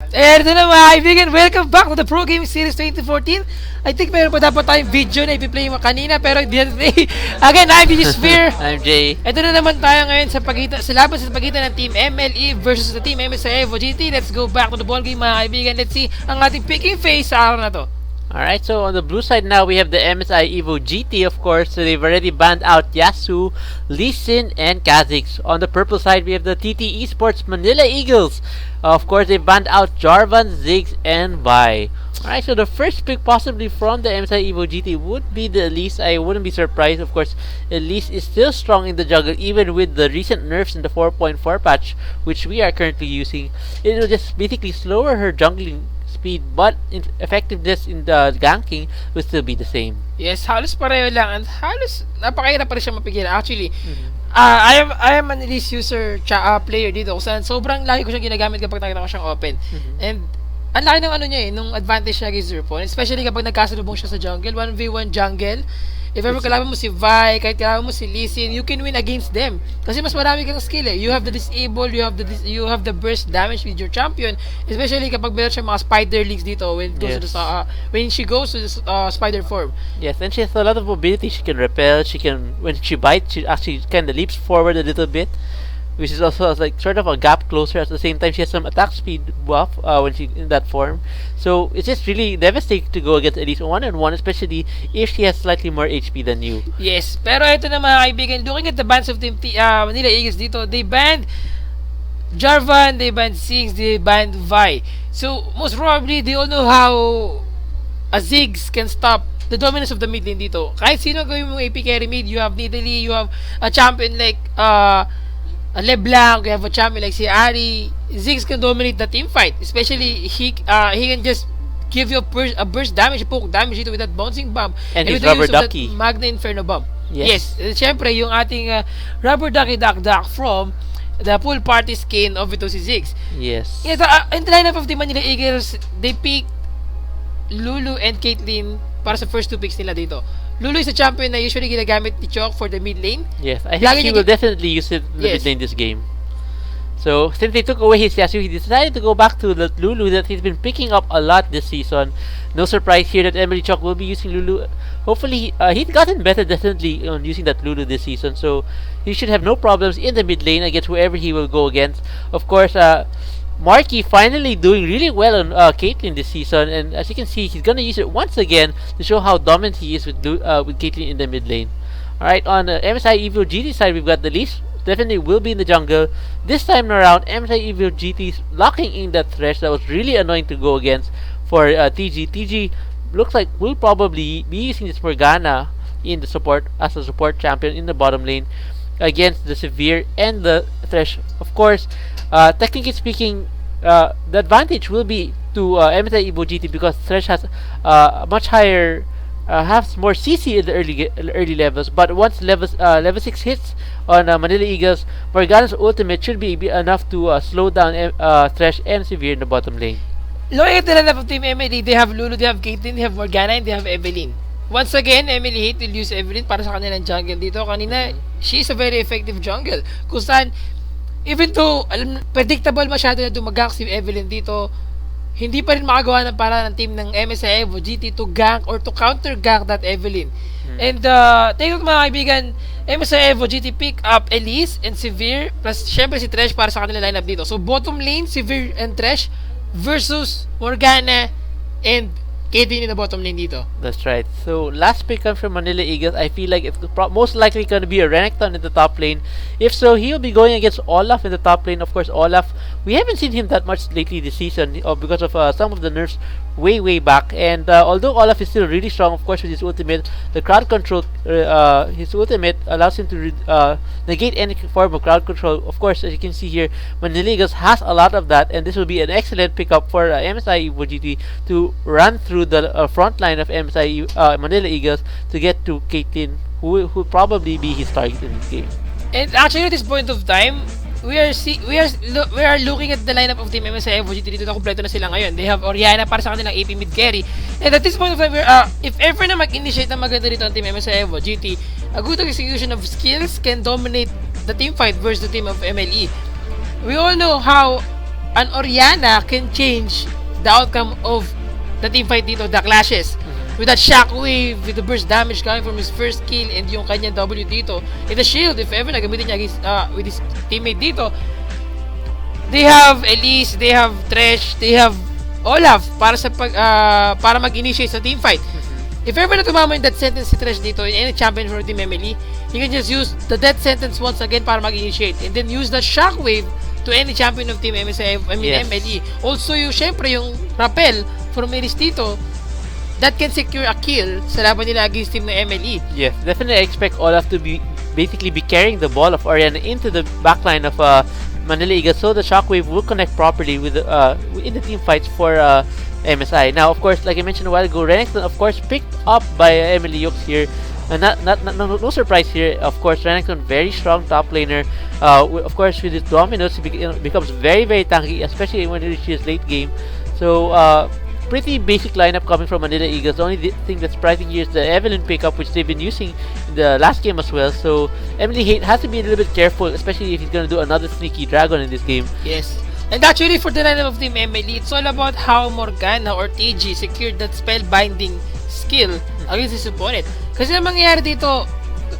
And ito na mga kaibigan, welcome back to the Pro Gaming Series 2014. I think meron pa dapat tayong video na i-play mo kanina pero hindi natin play. Again, I'm GG.Sphere. I'm Jay. Ito na naman tayo ngayon sa laban sa pagitan ng Team MLE versus the Team MSI EvoGT. Let's go back to the ball game mga kaibigan. Let's see ang ating picking phase sa araw na to. Alright, so on the blue side now, we have the MSI EvoGT, of course. So they've already banned out Yasu, Lee Sin, and Kha'Zix. On the purple side, we have the TT Esports Manila Eagles. Of course, they banned out Jarvan, Ziggs, and Vi. Alright, so the first pick possibly from the MSI EvoGT would be the Elise. I wouldn't be surprised. Of course, Elise is still strong in the jungle, even with the recent nerfs in the 4.4 patch, which we are currently using. It will just basically slower her jungling speed, but effectiveness in the ganking will still be the same. Yes, halos pareho lang and halos napakahirap pa rin siya mapigilan. Actually, I am an Elise user player dito kung sobrang lagi ko siyang ginagamit kapag nakita ko siyang open. And ang laki ng ano niya nung advantage niya against Zerpon, especially kapag nagkasalubong siya sa jungle, 1v1 jungle. If ever kalaban mo si Vi, kahit kalaban mo si Lee Sin, you can win against them. Kasi mas marami kang skill eh. You have the disable, you have the burst damage with your champion. Especially kapag meron siya mga spider leagues dito when she goes to the spider form. Yes, and she has a lot of mobility. She can repel, when she bites, she actually kind of leaps forward a little bit, which is also like sort of a gap closer. At the same time, she has some attack speed buff when she's in that form. So it's just really devastating to go against Elise one-on-one, especially if she has slightly more HP than you. Yes, pero ito na mga kaibigan, looking at the bans of Team Manila Eagles dito, they banned Jarvan, they banned Ziggs, they banned Vi. So most probably, they all know how a Ziggs can stop the dominance of the mid lane dito. Kahit sino gawin mong AP carry mid, you have Nidalee, you have a champion like LeBlanc, you have a champion like si Ari. Ziggs can dominate the team fight, especially he can just give you a burst damage, poke damage dito with that bouncing bomb and his rubber ducky Magna Inferno bomb. Yes, syempre yung ating rubber ducky duck from the full party skin of ito si Ziggs. Yes. In the lineup of the Manila Eagles, they picked Lulu and Caitlyn para sa first two picks nila dito. Lulu is a champion na usually ginagamit ni Chok for the mid lane. Yes, I think he will definitely use it in the mid lane this game. So, since they took away his Yasuo, he decided to go back to the Lulu that he's been picking up a lot this season. No surprise here that Emily Chok will be using Lulu. Hopefully, he's gotten better definitely on using that Lulu this season. So, he should have no problems in the mid lane against whoever he will go against. Of course, Marky finally doing really well on Caitlyn this season, and as you can see, he's gonna use it once again to show how dominant he is with Caitlyn in the mid lane. Alright, on the MSI EvoGT side, we've got the Leash. Definitely will be in the jungle. This time around, MSI EvoGT is locking in that Thresh that was really annoying to go against for TG. TG looks like will probably be using this Morgana in the support as a support champion in the bottom lane against the Severe and the Thresh. Of course, technically speaking, the advantage will be to MSI EvoGT because Thresh has a much higher, has more CC in the early levels. But once level 6 hits on Manila Eagles, Morgana's ultimate should be enough to slow down Thresh and Severe in the bottom lane. Looking at the lineup of Team Emily, they have Lulu, they have Caitlyn, they have Morgana, and they have Evelyn. Once again, Emily hate will use Evelyn para sa kanilang jungle dito. Kanina, she is a very effective jungle. Kung saan, even though predictable masyado na dumagak si Evelyn dito, hindi pa rin makagawa ng para ng team ng MSI EvoGT to gank or to counter gank that Evelyn. And take a look mga kaibigan, MSI EvoGT pick up Elise and Severe plus syempre si Thresh para sa kanilang lineup dito. So bottom lane, Severe and Thresh versus Morgana and Caitlyn in the bottom lane dito. That's right. So last pick comes from Manila Eagles. I feel like it's most likely going to be a Renekton in the top lane. If so, he'll be going against Olaf in the top lane. Of course, Olaf, we haven't seen him that much lately this season because of some of the nerfs way back. And although Olaf is still really strong, of course, with his ultimate, the crowd control, his ultimate allows him to negate any form of crowd control. Of course, as you can see here, Manila Eagles has a lot of that, and this will be an excellent pickup for MSI EvoGT to run through the front line of MSI Manila Eagles to get to Caitlyn, who will probably be his target in this game. And actually, at this point of time, we are looking at the lineup of Team MSI EvoGT dito na kompleto na sila ngayon. They have Oriana para sa kanilang AP mid carry. And at this point of time, if ever na mag-initiate na maganda dito ang Team MSI EvoGT, a good execution of skills can dominate the team fight versus the team of MLE. We all know how an Orianna can change the outcome of the team fight dito, the clashes. With that shockwave, with the burst damage coming from his first kill, and yung kanyang W dito, and the shield, if ever nagamitin niya against, with his teammate dito, they have Elise, they have Thresh, they have Olaf para sa para mag-initiate sa team fight. If ever na tumama yung death sentence si Thresh dito in any champion for Team MLE, you can just use the death sentence once again para mag-initiate, and then use the shockwave to any champion of Team MSI, MLE. Also, yung syempre yung rappel from Elise dito, that can secure a kill sa laban nila against team na MLE. Yes, definitely I expect Olaf to basically be carrying the ball of Orianna into the backline of Manila Eagles, so the shockwave will connect properly with in the team fights for MSI. Now, of course, like I mentioned a while ago, Renekton, of course, picked up by Emily Yux here. No surprise here. Of course, Renekton, very strong top laner. Of course, with his dominance, he becomes very, very tanky, especially when it reaches late game. So, pretty basic lineup coming from Manila Eagles. The only thing that's surprising here is the Evelyn pickup, which they've been using in the last game as well. So Emily Hate has to be a little bit careful, especially if he's going to do another sneaky dragon in this game. Yes. And actually, for the lineup of Team MLE, it's all about how Morgana or TG secured that spellbinding skill against his opponent. Kasi ang mangyayari dito,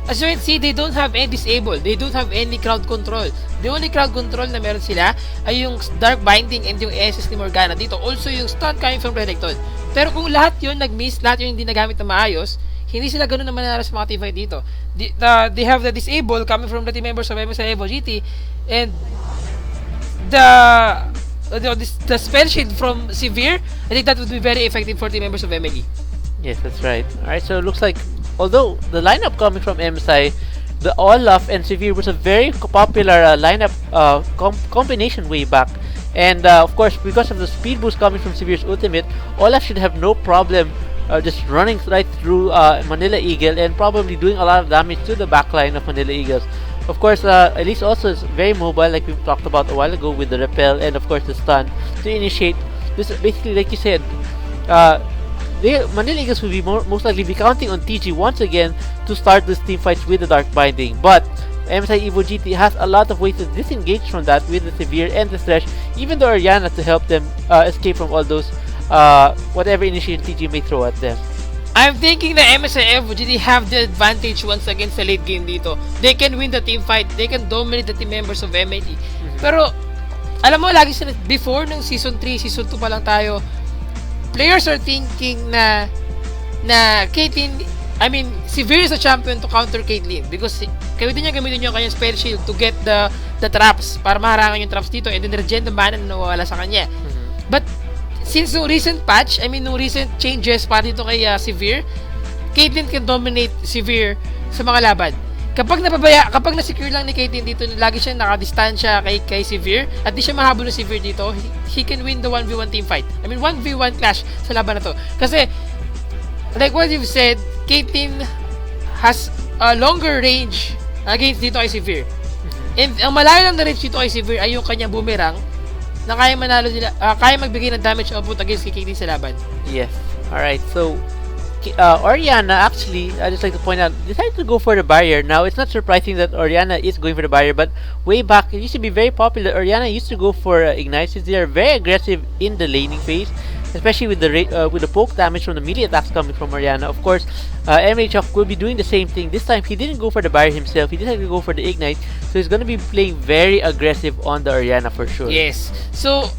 as you can see, they don't have any disable. They don't have any crowd control. The only crowd control na meron sila ay yung Dark Binding and yung SS ni Morgana dito. Also, yung stun coming from Renekton. Pero kung lahat yun nag-miss, lahat yun hindi nagamit na maayos, hindi sila ganun na mananalo sa mga team fight dito. They have the disable coming from the team members of MSI EvoGT, and the spell shield from Sphere, I think that would be very effective for team members of MLE. Yes, that's right. Alright, so it looks like, although the lineup coming from MSI, the Olaf and Sphere was a very popular lineup combination way back. And of course, because of the speed boost coming from Sphere's ultimate, Olaf should have no problem just running right through Manila Eagle and probably doing a lot of damage to the backline of Manila Eagles. Of course, Elise also is very mobile, like we talked about a while ago, with the repel and of course the stun to initiate. This basically, like you said, Manila Eagles will be most likely be counting on TG once again to start this team fights with the Dark Binding. But MSI EvoGT has a lot of ways to disengage from that with the Sphere and the Thresh, even the Orianna to help them escape from all those whatever initiation TG may throw at them. I'm thinking the MSI EvoGT have the advantage once again sa late game dito. They can win the team fight. They can dominate the team members of MLE. Pero, alam mo, lagi sila, before ng Season 3, Season 2 pa lang tayo, players are thinking na Caitlyn, I mean, Sphere is a champion to counter Caitlyn because gamitin niya kanyang spell shield to get the traps para maharangan yung traps dito, and then regen the mana na nawawala sa kanya. But since no recent patch, I mean no recent changes para dito kay Sphere, Caitlyn can dominate Sphere sa mga laban. Kapag na-secure lang ni Caitlyn dito, lagi siya nakadistansya kay Sphere at di siya mahabol ng Sphere dito, he can win the 1v1 team fight. I mean 1v1 clash sa laban na to. Kasi like what you've said, Caitlyn has a longer range against dito kay Sphere. And ang malayo lang na range dito kay Sphere ay yung kanyang boomerang na kaya manalo nila, kaya magbigay ng damage output against kay Caitlyn sa laban. Yes. Alright, so Orianna actually, I just like to point out, decided to go for the barrier. Now, it's not surprising that Orianna is going for the barrier, but way back, it used to be very popular. Orianna used to go for Ignite since they are very aggressive in the laning phase, especially with the poke damage from the melee attacks coming from Orianna. Of course, MHF will be doing the same thing. This time, he didn't go for the barrier himself. He decided to go for the Ignite, so he's going to be playing very aggressive on the Orianna for sure. Yes. So,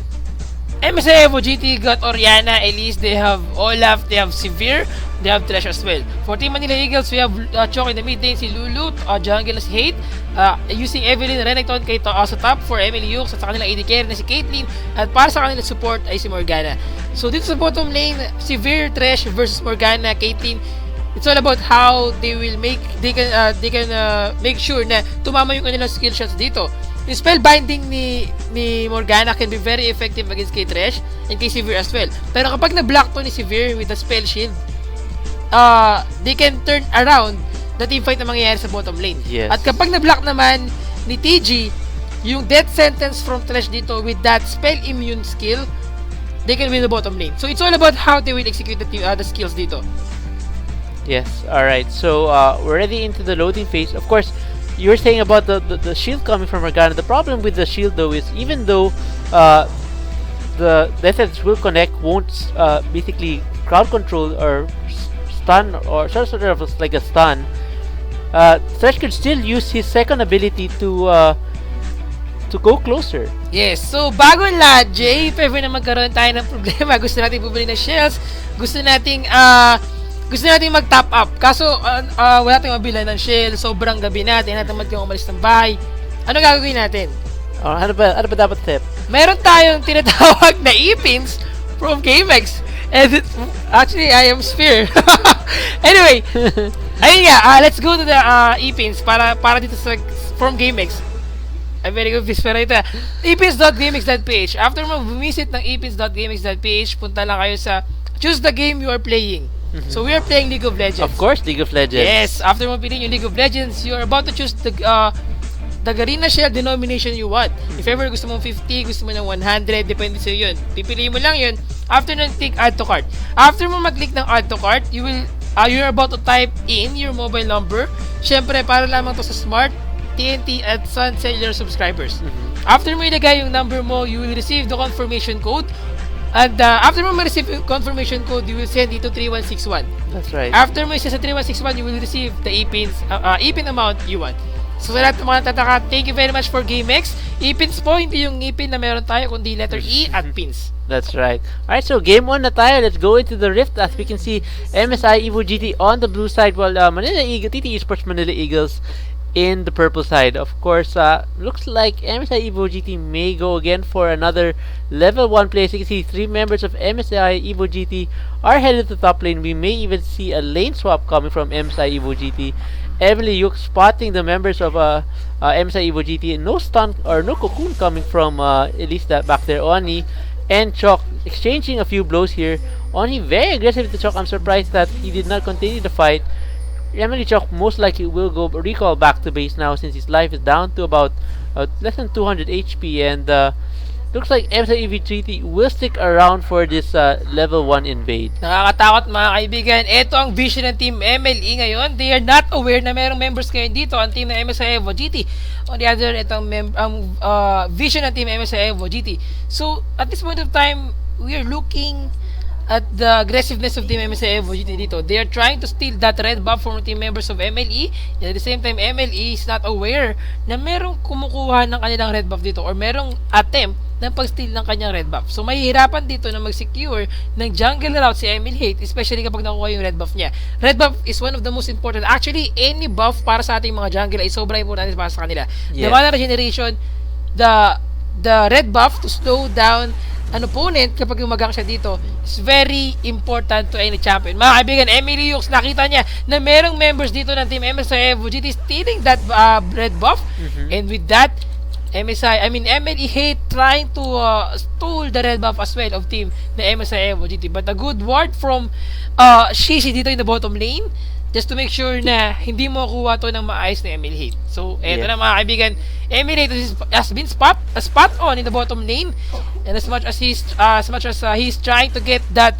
MSI EvoGT got Orianna, Elise, they have Olaf, they have Sphere, they have Thresh as well. For Team Manila Eagles, we have Chok in the mid lane, si Lulu, jungle na si Hate, using Evelyn, Renekton sa top for Emily Yux, at sa kanilang AD carry na si Caitlyn, at para sa kanilang support ay si Morgana. So dito sa bottom lane, Sphere, Thresh versus Morgana, Caitlyn, it's all about how they can make sure na tumama yung kanilang skill shots dito. Yung spell binding ni Morgana can be very effective against kay Thresh and kay Sphere as well. Pero kapag na-block to ni Sphere with the spell shield, they can turn around the team fight na mangyayari sa bottom lane. Yes. At kapag na-block naman ni TG yung death sentence from Thresh dito with that spell immune skill, they can win the bottom lane. So it's all about how they will execute the skills dito. Yes, alright. So we're already into the loading phase. Of course, you were saying about the shield coming from Morgana. The problem with the shield though is even though the defense will connect, won't basically crowd control or stun or sort of like a stun. Thresh could still use his second ability to go closer. Yes, so bago ang lahat, Jay, if ever na magkaroon tayo ng problema, gusto natin bumili ng shells, gusto nating mag-top up. Kaso, wala tayong mabila ng shell, sobrang gabi natin, natamad kang umalis ng bahay. Ano gagawin natin? Ano ba dapat step? Meron tayong tinatawag na e-pins from GameX. And actually, I am Sphere. Anyway, ayun nga, let's go to the e-pins para dito sa from GameX. I'm very good with Sphere ito. epins.gamix.ph. After mo visit ng epins.gamix.ph, punta lang kayo sa choose the game you are playing. So we are playing League of Legends. Of course, League of Legends. Yes, after mo piliin yung League of Legends, you are about to choose the Garena shell denomination you want. If ever gusto mong 50, gusto mo ng 100, depende sa'yo yun. Pipiliin mo lang yun. After nun, click add to cart. After mo mag-click ng add to cart, you're about to type in your mobile number. Syempre, para lamang to sa Smart, TNT at Sun Cellular subscribers. After mo ilagay yung number mo, you will receive the confirmation code. And after mo ma-receive yung confirmation code, you will send it to 3161. That's right. After mo isa sa 3161, you will receive the e-pin amount you want. So sa lahat ng mga tataka, thank you very much for GameX. E-pins po, hindi yung e-pin na meron tayo, kundi letter E at pins. That's right. Alright, so game 1 na tayo. Let's go into the Rift. As we can see, MSI EvoGT on the blue side, while Manila Eagles, TT Esports Manila Eagles in the purple side. Of course, looks like MSI EvoGT may go again for another level 1 place. You can see 3 members of MSI EvoGT are headed to the top lane. We may even see a lane swap coming from MSI EvoGT. Emily Yuk spotting the members of MSI EvoGT. No stun or no cocoon coming from Elisa back there. Oni and Chok exchanging a few blows here. Oni very aggressive with the Chok. I'm surprised that he did not continue the fight. Emily Chok most likely will go recall back to base now since his life is down to about less than 200 HP, and looks like MSI EvoGT will stick around for this level 1 invade. Nakakatakot mga kaibigan. Ito ang vision ng Team MLE ngayon. They are not aware na mayroong members ngayon dito ang team ng MSI EvoGT. On the other, ito ang vision ng Team MSI EvoGT. So, at this point of time, we are looking at the aggressiveness of Team MSI EvoGT dito. They are trying to steal that red buff from team members of MLE. And at the same time, MLE is not aware na merong kumukuha ng kanilang red buff dito or merong attempt ng pag-steal ng kanyang red buff. So, mahihirapan dito na mag-secure ng jungle route si MLE, especially kapag nakuha yung red buff niya. Red buff is one of the most important. Actually, any buff para sa ating mga jungle ay sobrang importante para sa kanila. Yes. The mana regeneration, the red buff to slow down an opponent kapag umagang siya dito is very important to any champion. Mga kaibigan, Emily Yux, nakita niya na merong members dito ng Team MSI EvoGT stealing that red buff. And with that, MLE hate trying to steal the red buff as well of team na MSI EvoGT. But a good word from Shishi dito in the bottom lane just to make sure na hindi mo kuha to ng maayos na MLE. So, eto na mga kaibigan, MLE has been spot on in the bottom lane, and as much as he's trying to get that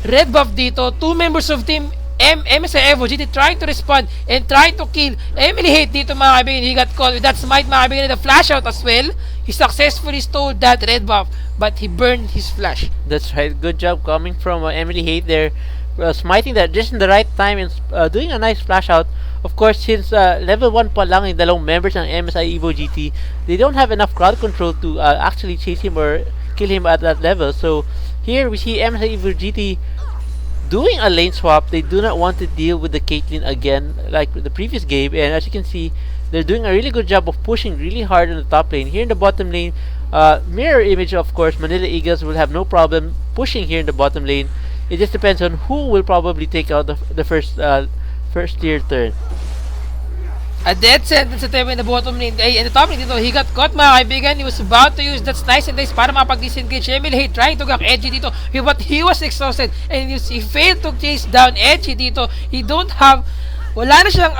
red buff dito, 2 members of team MSI EvoGT trying to respond and trying to kill MLE dito mga kaibigan. He got caught with that smite mga kaibigan, the flash out as well. He successfully stole that red buff, but he burned his flash. That's right. Good job coming from Emily there. Smiting that just in the right time and doing a nice flash out. Of course, since level 1 pa lang yung dalawang members ng MSI EvoGT, they don't have enough crowd control to actually chase him or kill him at that level. So here we see MSI EvoGT doing a lane swap. They do not want to deal with the Caitlyn again like the previous game, and as you can see, they're doing a really good job of pushing really hard on the top lane. Here in the bottom lane, mirror image, of course, Manila Eagles will have no problem pushing here in the bottom lane. It just depends on who will probably take out the first tier turn. A dead sentence at in the bottom lane. Ay, in the top lane dito, he got caught mga kaibigan. He was about to use that slice and dice para makapag-disengage. Emily trying to gag Edgy dito. But he was exhausted and he failed to chase down Edgy dito. Wala na siyang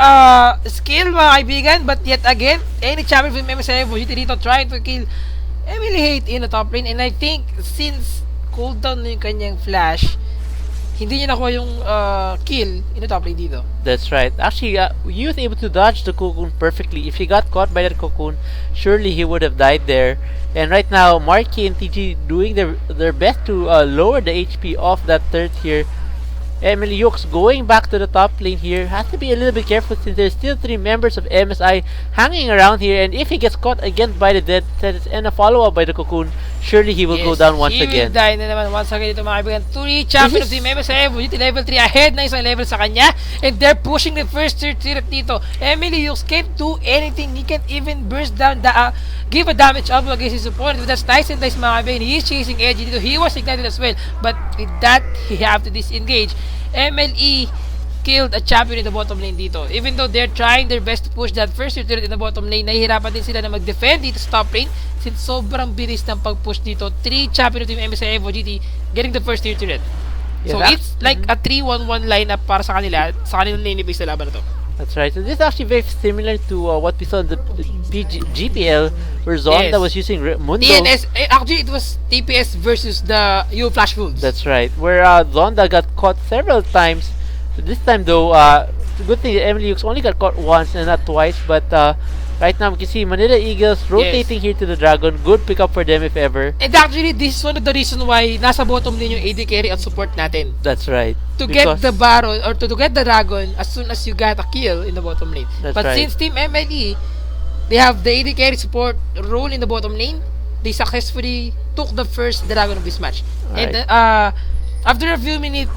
skill mga kaibigan. But yet again, any champion from MSI EvoGT dito trying to kill Emily in the top lane. And I think since cooldown na yung kanyang flash, hindi niya nakuha yung kill in the top lane dito. That's right. Actually, he was able to dodge the cocoon perfectly. If he got caught by that cocoon, surely he would have died there. And right now, Marky and TG doing their best to lower the HP of that third here. Emily Yooks going back to the top lane here. Has to be a little bit careful since there's still 3 members of MSI hanging around here. And if he gets caught again by the dead sentence and a follow-up by the cocoon, surely he will go down once he again. Will die na naman once again dito mga kaibigan. 3 champion of Team MSI EvoGT level 3 ahead na isang level sa kanya. And they're pushing the first tier dito. Emily Yooks can't do anything. He can't even burst down the give a damage up against his opponent. That's nice and nice mga kaibigan. He is chasing Edgy dito. He was ignited as well. But with that, he have to disengage. MLE killed a champion in the bottom lane dito. Even though they're trying their best to push that first tier turret in the bottom lane, nahihirapan din sila na mag-defend dito sa top lane since sobrang bilis ng pag-push dito. 3 champion of Team MSI EvoGT getting the first tier turret. So it's like a 3-1-1 lineup para sa kanila, sa kanilang lane base na laban na to. That's right. So this is actually very similar to what we saw in the GPL, where Zonda was using Mundo. TNS, actually it was TPS versus the U Flash Wolves. That's right. Where Zonda got caught several times. So this time though, good thing Emily Hughes only got caught once and not twice. But right now we can see Manila Eagles rotating here to the Dragon. Good pickup for them if ever. And actually this is one of the reasons why nasa bottom lane yung AD carry at support natin. That's right. To get the Baron or to get the Dragon as soon as you got a kill in the bottom lane. That's but right. since Team MLE, they have the AD carry support role in the bottom lane, they successfully took the first Dragon of this match. Right. And after a few minutes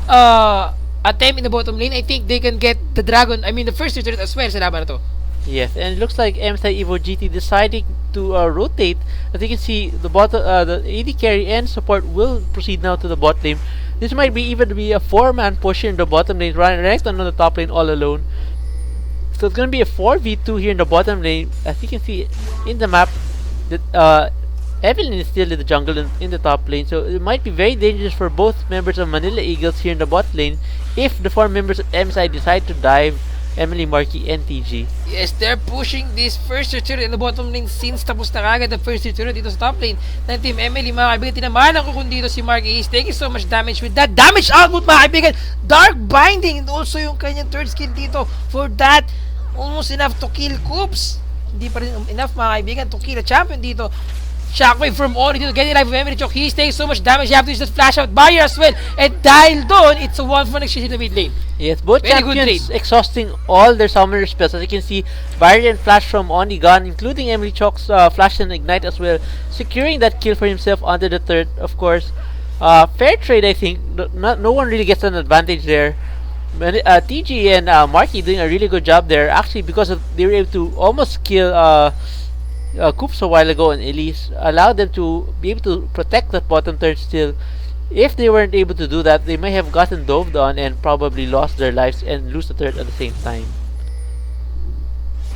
attempt in the bottom lane, I think they can get the Dragon, I mean the first turret as well sa laban na to. Yes, and it looks like MSI EvoGT deciding to rotate. As you can see, the AD carry and support will proceed now to the bot lane. This might even be a 4-man push in the bottom lane, running right on the top lane all alone. So it's going to be a 4v2 here in the bottom lane. As you can see in the map, that Evelyn is still in the jungle in the top lane. So it might be very dangerous for both members of Manila Eagles here in the bot lane if the 4 members of MSI decide to dive Emily, Marky, and TG. Yes, they're pushing this first turret in the bottom lane since tapos na kagad the first turret dito sa top lane ng Team Emily. Mga kaibigan, tinamaan ako kung dito si Marky. He's taking so much damage with that damage output mga kaibigan. Dark Binding and also yung kanyang third skill dito. For that, almost enough to kill Coops. Hindi pa rin enough mga kaibigan to kill a champion dito. Shockwave from Oni dito, getting life of Emily Chok. He's taking so much damage. You have to use that flash out barrier as well. And dahil doon, it's a 1-for-1 exchange in the mid lane. Yes, both Very champions exhausting all their summoner spells. As you can see, barrier and flash from Oni gone, including Emily Chok's flash and ignite as well, securing that kill for himself under the third, of course. Fair trade, I think. No one really gets an advantage there. TG and Marky doing a really good job there, actually, because they were able to almost kill Coops a while ago, and Elise allowed them to be able to protect that bottom third still. If they weren't able to do that, they may have gotten doved on and probably lost their lives and lose the third at the same time.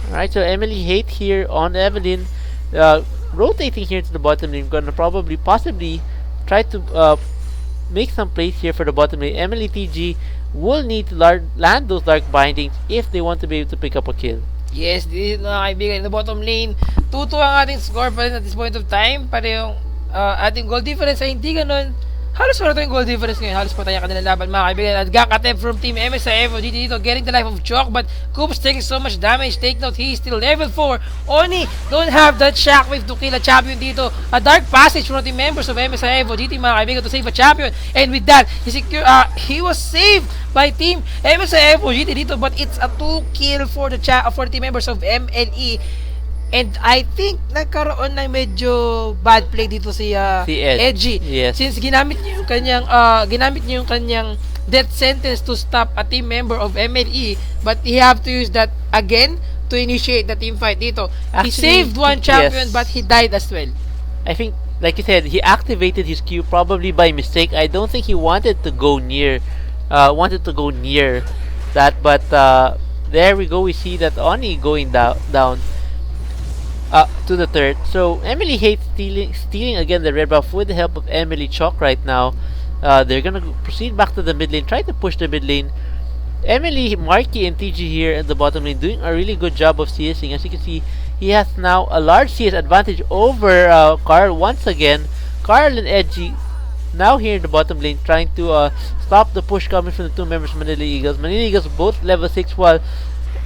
Alright, so Emily Hate here on Evelyn, rotating here to the bottom lane, gonna possibly try to make some plays here for the bottom lane. Emily TG will need to land those dark bindings if they want to be able to pick up a kill. Yes, this is mga kaibigan in the bottom lane. 2-2 ang ating score pa rin at this point of time. Parehong ating goal difference ay hindi ganun. Halos wala tayong goal difference ngayon. Halos patay ang kanilang laban mga kaibigan. At gak attempt from Team MSI EvoGT dito, getting the life of Chok. But Coops taking so much damage. Take note, he is still level 4. Oni don't have that shockwave to kill a champion dito. A dark passage from the members of MSI EvoGT mga kaibigan to save a champion. And with that, he was saved by Team MSI EvoGT dito. But it's a 2-kill for the team members of MLE. And I think nagkaroon ng medyo bad play dito si Edgy. Yes. Since ginamit niya yung kanyang death sentence to stop a team member of MLE, but he have to use that again to initiate the team fight dito. Actually, he saved one champion, but he died as well. I think, like you said, he activated his Q probably by mistake. I don't think he wanted to go near that, but there we go. We see that Oni going down to the third. So Emily hates stealing again the red buff with the help of Emily Chok right now. They're gonna proceed back to the mid lane, try to push the mid lane. Emily, Marky, and TG here at the bottom lane doing a really good job of CSing. As you can see, he has now a large CS advantage over Carl once again. Carl and Edgy now here in the bottom lane, trying to stop the push coming from the two members of Manila Eagles. Manila Eagles both level 6, while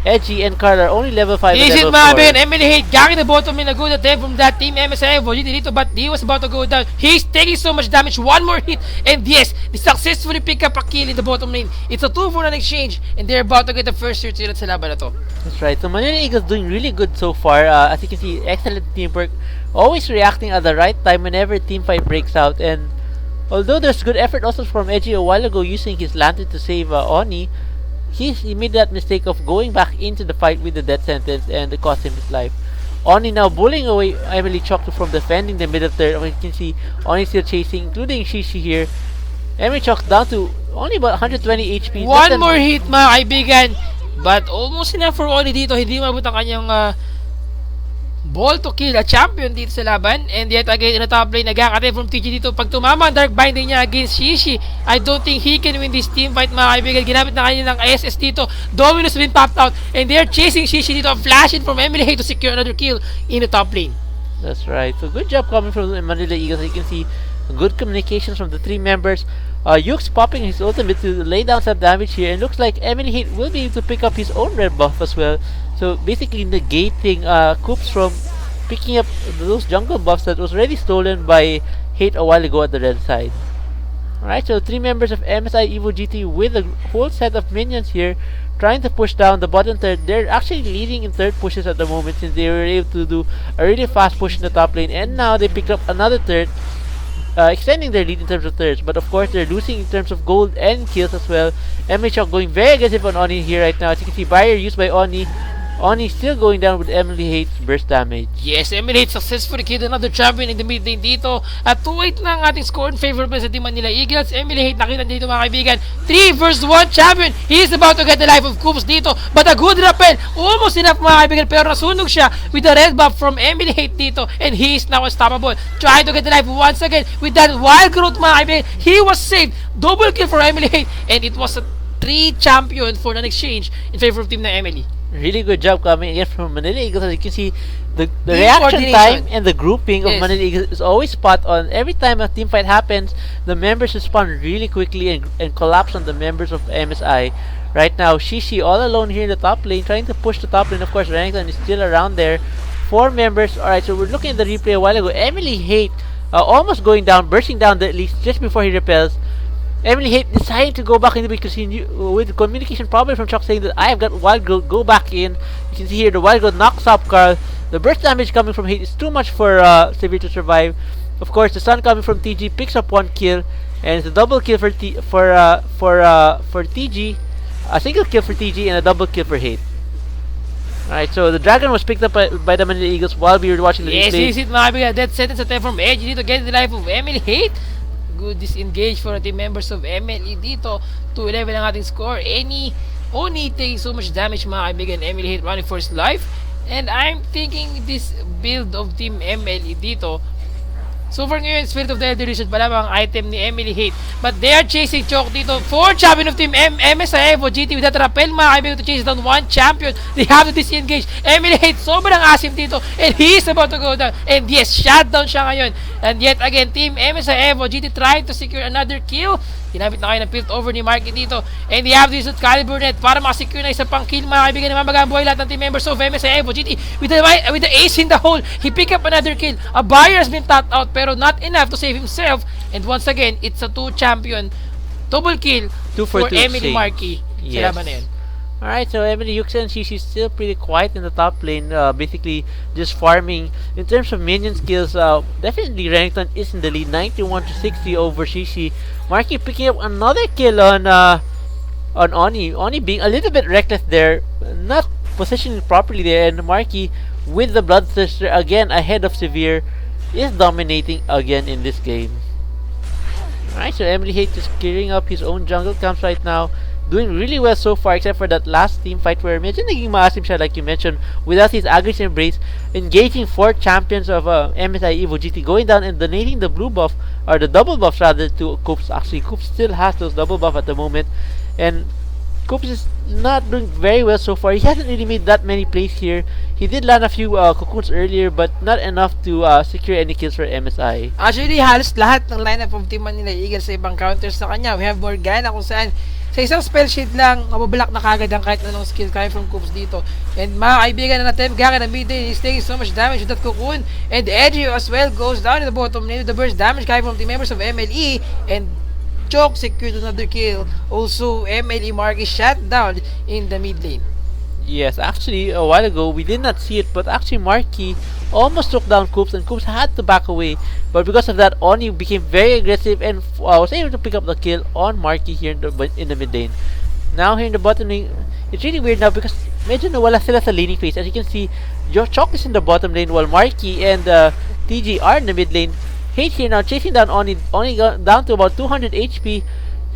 Edgy and Carl are only level 5 and Is it level 4. Mabin? Emily Hate ganging the bottom lane. A good attempt from that team MSI EvoGT dito, but he was about to go down. He's taking so much damage. One more hit, and yes, they successfully pick up a kill in the bottom lane. It's a 2-for-1 exchange, and they're about to get the first tier sa laban na to. That's right. So Manila Eagles doing really good so far. As you can see, excellent teamwork. Always reacting at the right time whenever team fight breaks out. And although there's good effort also from Edgy a while ago using his lantern to save Oni, he made that mistake of going back into the fight with the death sentence, and it cost him his life. Oni now bullying away Emily Chok from defending the middle third. As you can see, Oni still chasing, including Shishi here. Emily Chok down to only about 120 HP. One more hit, mga kaibigan. But almost enough for Oni dito. Hindi mabot ang kanyang ball to kill a champion dito sa laban. And yet again, in the top lane, nagkakate from TG dito. Pag tumama ang Dark Binding niya against Shishi, I don't think he can win this team fight, mga kaibigan. Ginamit na kanya ng SS dito. Dominus been popped out, and they're chasing Shishi dito. Flash it from Emily to secure another kill in the top lane. That's right. So good job coming from Manila Eagles. You can see good communications from the three members. Yuke's popping his ultimate to lay down some damage here, and looks like Emily Hate will be able to pick up his own red buff as well. So basically negating Koops from picking up those jungle buffs that was already stolen by Hate a while ago at the red side. Alright, so three members of MSI EvoGT with a whole set of minions here trying to push down the bottom third. They're actually leading in third pushes at the moment since they were able to do a really fast push in the top lane, and now they picked up another third, extending their lead in terms of thirds. But of course they're losing in terms of gold and kills as well. Emily Chok going very aggressive on Oni here right now. As you can see, barrier used by Oni. Oni still going down with Emily Hate's burst damage. Yes, Emily Hate successfully killed another champion in the mid lane dito. At 2-8 na ang ating score in favor sa team Manila Eagles. Emily Hate nakita dito, mga kaibigan. 3 versus 1 champion. He is about to get the life of Koops dito. But a good rappel. Almost enough, mga kaibigan. Pero nasunog siya with the red buff from Emily Hate dito. And he is now unstoppable. Trying to get the life once again with that wild growth, mga kaibigan. He was saved. Double kill for Emily Hate. And it was a 3 champion for an exchange in favor of team na Emily. Really good job coming again from Manila Eagles. As you can see, the reaction time and the grouping of Manila Eagles is always spot on. Every time a team fight happens, the members respond really quickly and collapse on the members of MSI. Right now, Shishi all alone here in the top lane, trying to push the top lane. Of course, Renekton is still around there. 4 members. Alright, so we're looking at the replay a while ago. Emily Hate almost going down, bursting down the least just before he repels. Emily Hate decided to go back in because he knew, with the communication problem from Chuck saying that I have got Wild Growth, go back in. You can see here the Wild Growth knocks up Carl. The burst damage coming from Hate is too much for Severe to survive. Of course, the Sun coming from TG picks up 1 kill, and it's a double kill for TG, a single kill for TG and a double kill for Hate. Alright, so the Dragon was picked up by the Manila Eagles while we were watching the replay. Yes, is it, mga kaibigan. Death sentence attempt from Edge dito. Get the life of Emily Hate. Good disengage for the members of MLE dito. 2-11 ang ating score. Oni taking so much damage, mga kaibigan. Emily Hate running for his life. And I'm thinking this build of team MLE dito, so far ngayon, Spirit of the Elder Region pala ang item ni Emily Hate. But they are chasing Chok dito. 4 champion of team MSI EvoGT with that rappel, mga kaibigan, to chase down 1 champion. They have to disengage. Emily Hate sobrang asim dito. And he is about to go down. And yes, shutdown siya ngayon. And yet again, team MSI EvoGT trying to secure another kill. Ginamit na kayo ng pilt over ni Marky dito. And they have this caliber net para makasecure na isa pang kill, mga kaibigan. Namamagaan buhay lahat ng team members of MSI EvoGT. With the ace in the hole, he pick up another kill. A barrier has been tapped out pero not enough to save himself. And once again, it's a 2 champion. Double kill 2 for Emily Marky. Yes. Sa laban na yun. Alright, so Emily Yuxa and Shishi still pretty quiet in the top lane, basically just farming. In terms of minion skills, definitely Renekton is in the lead, 91 to 60 over Shishi. Marky picking up another kill on Oni. Oni being a little bit reckless there, not positioning properly there, and Marky with the Bloodthirster again ahead of Severe is dominating again in this game. Alright, so Emily Hate just clearing up his own jungle camps right now. Doing really well so far, except for that last team fight where medyo naging maasim siya, like you mentioned, without his aggressive embrace, engaging 4 champions of MSI EvoGT, going down and donating the blue buff, or the double buff rather, to Koops. Actually, Koops still has those double buff at the moment, and Coops is not doing very well so far. He hasn't really made that many plays here. He did land a few cocoons earlier, but not enough to secure any kills for MSI. Actually, halos lahat ng lineup of Team Manila Eagles sa ibang counters sa kanya. We have Morgana kung saan sa isang spell sheet lang, mabablock na kagad ang kahit anong skill coming from Coops dito. And mga kaibigan na natin, Garena mid lane, he's taking so much damage with that cocoon. And Edgy as well goes down in the bottom lane with the burst damage coming from the members of MLE. And Choke secured another kill. Also, MLE Mark is shot down in the mid lane. Yes, actually, a while ago, we did not see it, but actually Marky almost took down Coops, and Coops had to back away. But because of that, Oni became very aggressive and was able to pick up the kill on Marky here in the mid lane. Now here in the bottom lane, it's really weird now because medyo nawala sila sa laning phase. As you can see, Choke is in the bottom lane while Marky and TG are in the mid lane. Hate here now chasing down Oni down to about 200 HP.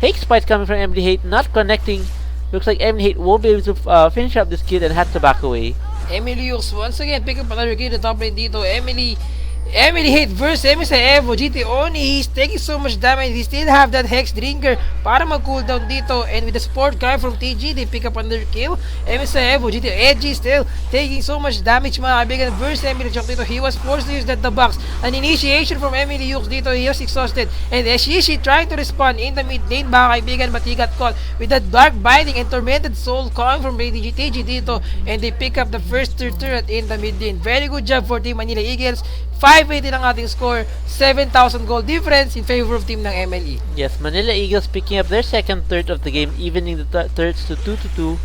Hate spikes coming from Emily Hate, not connecting. Looks like Emily Hate won't be able to finish up this kill and had to back away. Emily Hughes once again pick up another kill in the top lane dito. Emily Hate versus MSI EvoGT. Oni, he's taking so much damage. He still have that Hex Drinker para mag-cooldown dito. And with the support guy from TG, they pick up another kill. MSI EvoGT, Edgy still taking so much damage mga kaibigan versus Emily Chok dito. He was forced to use that the box. An initiation from Emily Hughes dito. He was exhausted. And Shishi trying to respond in the mid lane mga kaibigan, but he got caught with that Dark Binding and Tormented Soul coming from TG dito. And they pick up the first turret in the mid lane. Very good job for Team Manila Eagles. 580 lang ating score, 7,000 goal difference in favor of team ng MLE. Yes, Manila Eagles picking up their second third of the game, evening the thirds to 2-2.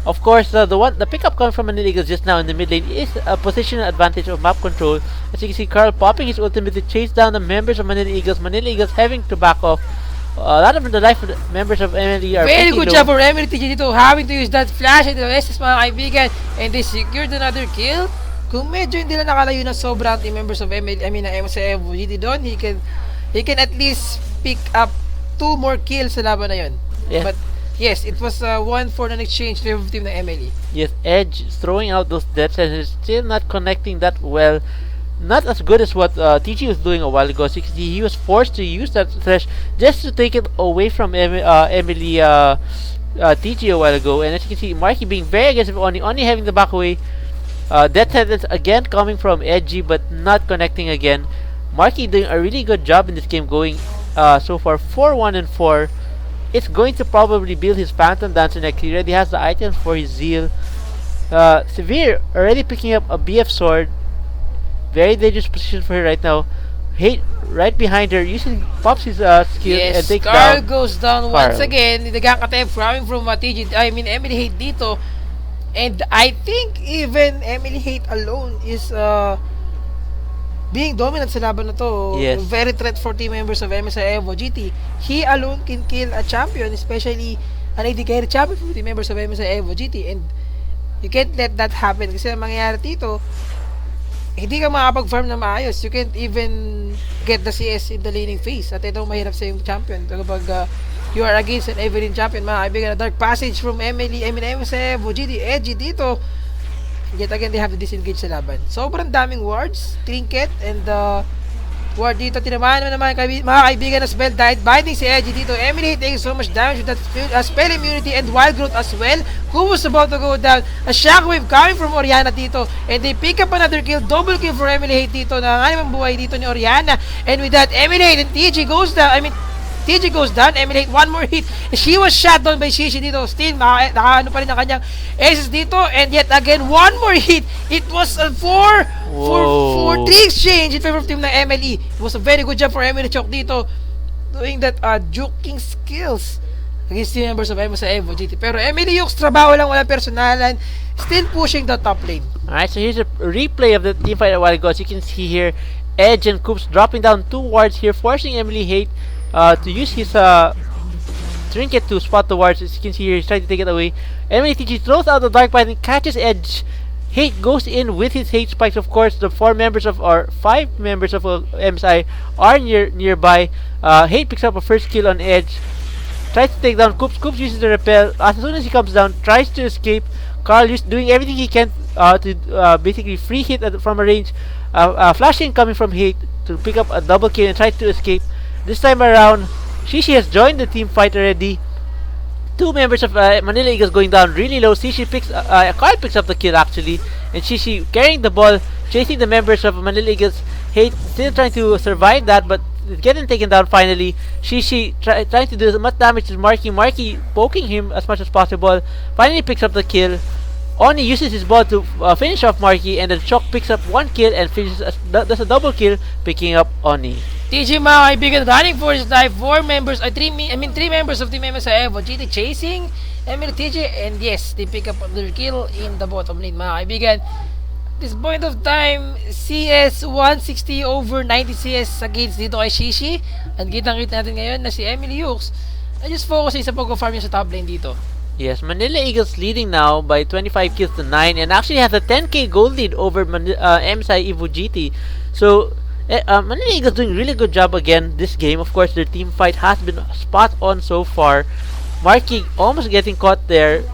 Of course, the pickup coming from Manila Eagles just now in the mid lane is a positional advantage of map control. As you can see, Carl popping his ultimate to chase down the members of Manila Eagles. Manila Eagles having to back off. A lot of the life of the members of MLE are very good low. job for MLE TG dito, having to use that flash and the SS mga kaibigan, and they secured another kill. Kung medyo hindi na nakalayo na sobrang team members of MSI EvoGT doon, he can at least pick up 2 more kills sa laban na yun. Yeah. But yes, it was 1 for an exchange to the team ng MLE. Yes, Edge is throwing out those deaths and is still not connecting that well. Not as good as what TG was doing a while ago. So you can see he was forced to use that thresh just to take it away from Emily TG a while ago. And as you can see, Marky being very aggressive, only having the back away. Death sentence again coming from Edgy, but not connecting again. Marky doing a really good job in this game, going so far 4-1-4. It's going to probably build his Phantom Dancer next. He already has the items for his Zeal. Sphere already picking up a BF Sword. Very dangerous position for her right now. Hate right behind her, pops his skill and takes Carl down. goes down once again. Nagkakatep coming from Emily Hate dito. And I think even Emily Hate alone is being dominant sa laban na to. Yes. Very threat for team members of MSI EvoGT. He alone can kill a champion, especially an AD carry champion for team members of MSI EvoGT. And you can't let that happen. Kasi ang mangyayari dito, hindi ka makapag-farm na maayos. You can't even get the CS in the laning phase. At ito mahirap sa yung champion kapag you are against an Evelyn champion mga kaibigan. A dark passage from MSI EvoGT, Edgy dito. Yet again, they have to disengage sa laban. Sobrang daming wards, trinket, and ward dito. Tinamaan naman mga kaibigan na spell died. Binding si Edgy dito. Emily taking so much damage with that spell immunity and wild growth as well. Who was about to go down? A shockwave coming from Oriana dito. And they pick up another kill. Double kill for Emily Hate dito. Nanganib ang buhay dito ni Oriana. And with that, Emily Hate and TG goes down. TG goes down, Emily Hate, 1 more hit. She was shot down by Shishi dito. Still, nakaano pa rin ang kanyang aces dito. And yet again, 1 more hit. It was a 4-3 exchange in favor of team ng MLE. It was a very good job for Emily Chok dito, doing that juking skills against team members of MSI EvoGT. Pero Emily Chok's trabaho lang, wala personalan. Still pushing the top lane. Alright, so here's a replay of the team fight a while ago. As you can see here, Edge and Coops dropping down 2 wards here, forcing Emily Hate to use his trinket to spot the wards. As you can see here, he's trying to take it away. Emily TG throws out the Dark Bite and catches Edge. Hate goes in with his Hate Spikes. Of course, the 5 members of MSI are nearby. Hate picks up a first kill on Edge. Tries to take down Coops. Coops uses the repel. As soon as he comes down, tries to escape. Carl is doing everything he can to basically free hit from a range. Flashing coming from Hate to pick up a double kill and try to escape. This time around, Shishi has joined the team fight already. Two members of Manila Eagles going down really low. Shishi Carl picks up the kill actually, and Shishi carrying the ball, chasing the members of Manila Eagles. Hate still trying to survive that, but getting taken down finally. Shishi trying to do as much damage to Marky. Marky poking him as much as possible. Finally picks up the kill. Oni uses his ball to finish off Marky, and then Chok picks up one kill and finishes does a double kill, picking up Oni. TG mga kaibigan, running for his life. Three members of Team MSI EvoGT chasing Emily TG, and yes, they pick up their kill in the bottom lane mga kaibigan. This point of time, CS 160 over 90 CS against dito kay Shishi. And kitang-kita natin ngayon na si Emily Hughes ay just focusing sa pag-farm niya sa top lane dito. Yes, Manila Eagles leading now by 25 kills to 9 and actually has a 10k gold lead over MSI EvoGT. So, Manila Eagles doing really good job again this game. Of course, their team fight has been spot on so far. Marky almost getting caught there.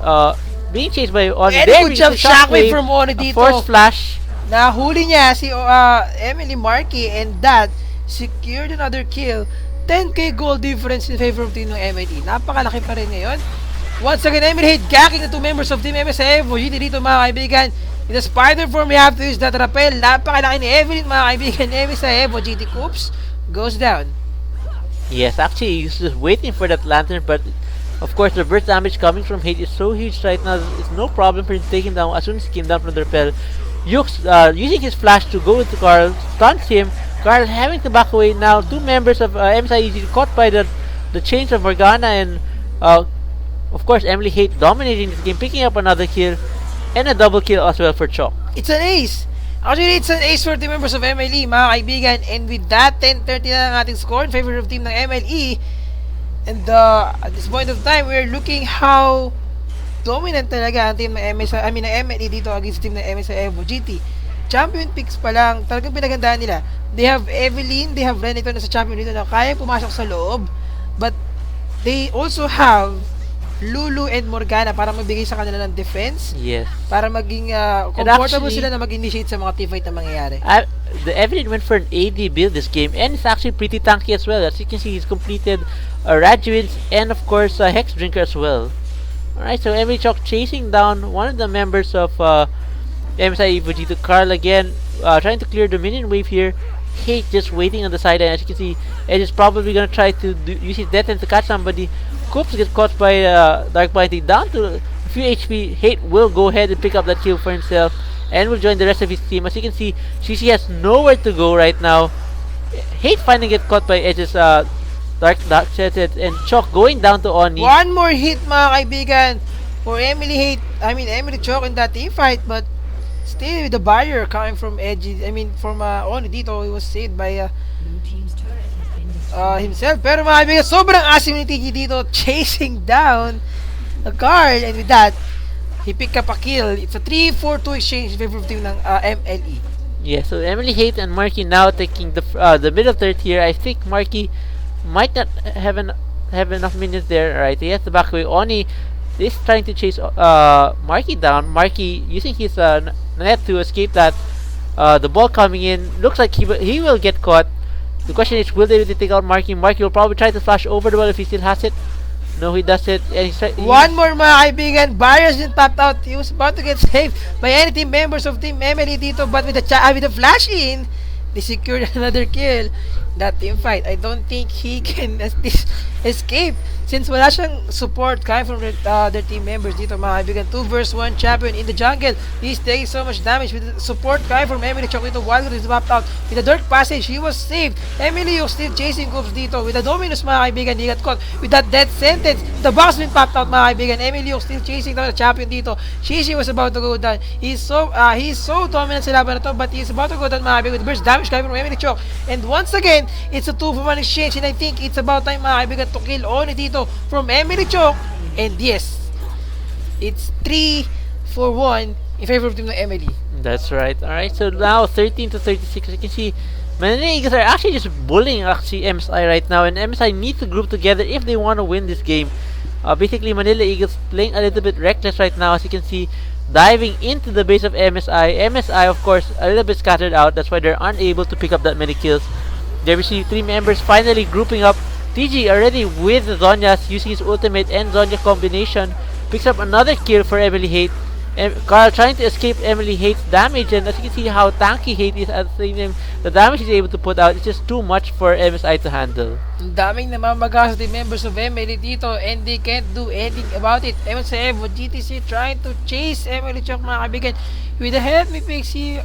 Being chased by Oni. Very good job shockwave from Oni dito. Force flash. Nahuli niya si Emily Marky, and that secured another kill. 10k gold difference in favor of team ng MIT. Napakalaki pa rin ngayon. Once again, Emily hit gacking the two members of Team MSI EvoGT dito mga kaibigan. In the spider form, we have to use that rappel. Napakalaki ni Evelyn mga kaibigan. MSI EvoGT Coops goes down. Yes, actually he's just waiting for that lantern, but of course the burst damage coming from Hate is so huge right now. It's no problem for him taking down as soon as he came down from the rappel. Yux using his flash to go into Carl, stuns him. Carl having to back away now. Two members of MSI EvoGT caught by the chains of Morgana, and of course, Emily Hate dominating this game, picking up another kill and a double kill as well for Chok. It's an ace! Actually, it's an ace for the members of MLE, mga kaibigan. And with that, 10-30 na ang ating score in favor of team ng MLE. And at this point of time, we're looking how dominant talaga ang team ng MLE dito against team ng MSI EvoGT. Champion picks pa lang, talagang pinagandaan nila. They have Evelyn, they have Renekton na sa champion dito na kayang pumasok sa loob. But they also have Lulu and Morgana para magbigay sa kanila ng defense. Yes. Para maging comfortable actually, sila na mag-initiate sa mga teamfight na mangyayari. The Evelyn went for an AD build this game, and it's actually pretty tanky as well. As you can see, he's completed Raduins and of course Hex Drinker as well. Alright, so Emily Chok chasing down one of the members of MSI EvoGT. Carl again trying to clear the minion wave here. Hate just waiting on the side, and as you can see, Edge is probably gonna try to use his death to catch somebody. Coops gets caught by Dark Mighty down to a few HP. Hate will go ahead and pick up that kill for himself and will join the rest of his team. As you can see, Shishi has nowhere to go right now. Hate finally gets caught by Edge's Dark Shedded, and Chok going down to Oni. One more hit mga kaibigan for Emily Chok in that team fight, but still with the barrier coming from from Oni dito. He was saved by himself. Pero mga kaibigan, sobrang asim ni TG dito, chasing down the card, and with that, he picked up a kill. It's a 3-4-2 exchange in favor of team ng MLE. Yeah, so Emily Hate and Marky now taking the middle third here. I think Marky might not have enough minions there. Alright, he has to back away. Oni is trying to chase Marky down. Marky using his net to escape that. The ball coming in. Looks like he will get caught. The question is, will they really take out Marky? Marky will probably try to flash over the ball if he still has it. No, he doesn't. And one more mga kaibigan. Barriers didn't tapped out. He was about to get saved by any team members of Team Emily dito. But with the flash in, they secured another kill. That team fight, I don't think he can escape since wala siyang support coming from their team members dito mga kaibigan. 2 vs 1 champion in the jungle. He's taking so much damage with the support coming from Emily Chok dito. While he's mapped out with the dark passage, he was saved. Emily was still chasing Goops dito with the Dominus mga kaibigan. He got caught with that death sentence. The box been popped out mga kaibigan. Emily was still chasing down the champion dito. Shishi was about to go down. He's so dominant sa laban na to, but he's about to go down mga kaibigan with burst damage coming from Emily Chok. And once again, it's a 2-for-1 exchange, and I think it's about time mga kaibigan to kill Oni dito from Emily Chok. And yes, it's 3-for-1 in favor of team ng Emily. That's right. Alright, so now 13 to 36. As you can see, Manila Eagles are actually just bullying MSI right now, and MSI need to group together if they want to win this game. Basically, Manila Eagles playing a little bit reckless right now. As you can see, diving into the base of MSI. MSI, of course, a little bit scattered out. That's why they're unable to pick up that many kills. There we see 3 members finally grouping up TG already with Zhonya's using his ultimate and Zhonya combination. Picks up another kill for Emily Hate. Carl trying to escape Emily Hate's damage, and as you can see how tanky Hate is at the same time, the damage he's able to put out is just too much for MSI to handle. Ang daming namamaga sa team members of Emily dito and they can't do anything about it. MSI EvoGT trying to chase Emily Chok, mga kaibigan. With the help ni Pixie,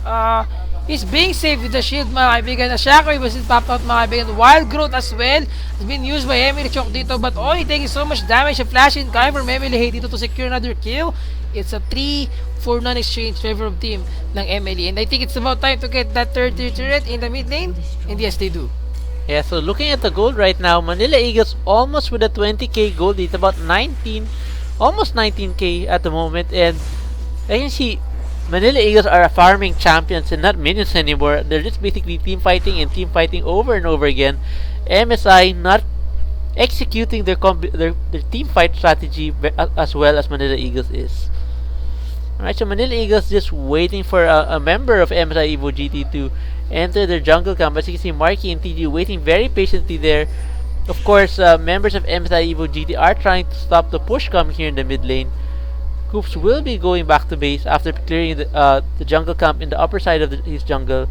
he's being saved with the shield, mga kaibigan. The shockwave was popped out, mga kaibigan. Wild growth as well has been used by Emily Chok dito, but only taking so much damage. A flash in coming from Emily Hate dito to secure another kill. It's a 3-4 non-exchange favor of team ng Emily, and I think it's about time to get that third tier turret in the mid lane, and yes, they do. Yeah, so looking at the gold right now, Manila Eagles almost with a 20k gold. It's about 19, almost 19k at the moment, and I can see Manila Eagles are farming champions and not minions anymore. They're just basically team fighting and team fighting over and over again. MSI not executing their team fight strategy as well as Manila Eagles is. Alright, so Manila Eagles just waiting for a member of MSI EvoGT to enter their jungle camp. As you can see, Marky and TG waiting very patiently there. Of course, members of MSI EvoGT are trying to stop the push coming here in the mid lane. Coops will be going back to base after clearing the jungle camp in the upper side of his jungle.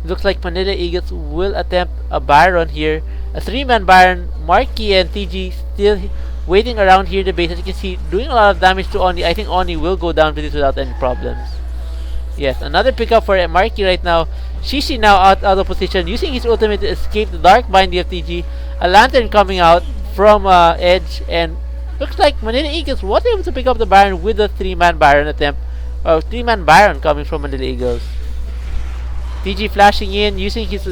Looks like Manila Eagles will attempt a Baron here. A 3-man Baron. Marky and TG still waiting around here the base. As you can see, doing a lot of damage to Oni. I think Oni will go down to this without any problems. Yes, another pickup for Marky right now. Shishi now out of position, using his ultimate to escape the dark binding of TG. A lantern coming out from Edge, and looks like Manila Eagles was able to pick up the Baron with a 3-man Baron attempt. 3-man Baron coming from Manila Eagles. TG flashing in, using his